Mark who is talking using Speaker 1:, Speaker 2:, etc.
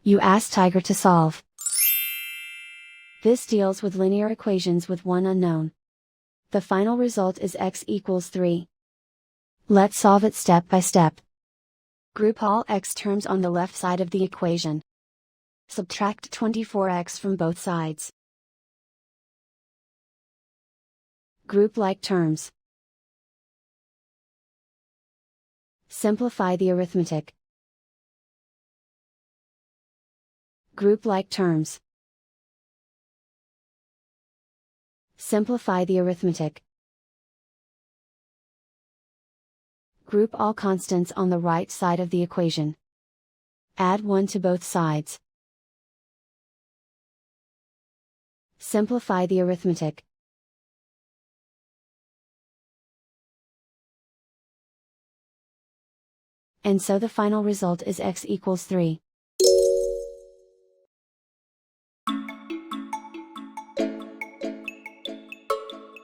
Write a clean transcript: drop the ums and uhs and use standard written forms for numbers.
Speaker 1: You ask Tiger to solve. This deals with linear equations with one unknown. The final result is x equals 3. Let's solve it step by step. Group all x terms on the left side of the equation. Subtract 24x from both sides. Group like terms. Simplify the arithmetic. Group like terms. Simplify the arithmetic. Group all constants on the right side of the equation. Add 1 to both sides. Simplify the arithmetic. And so the final result is x equals 3.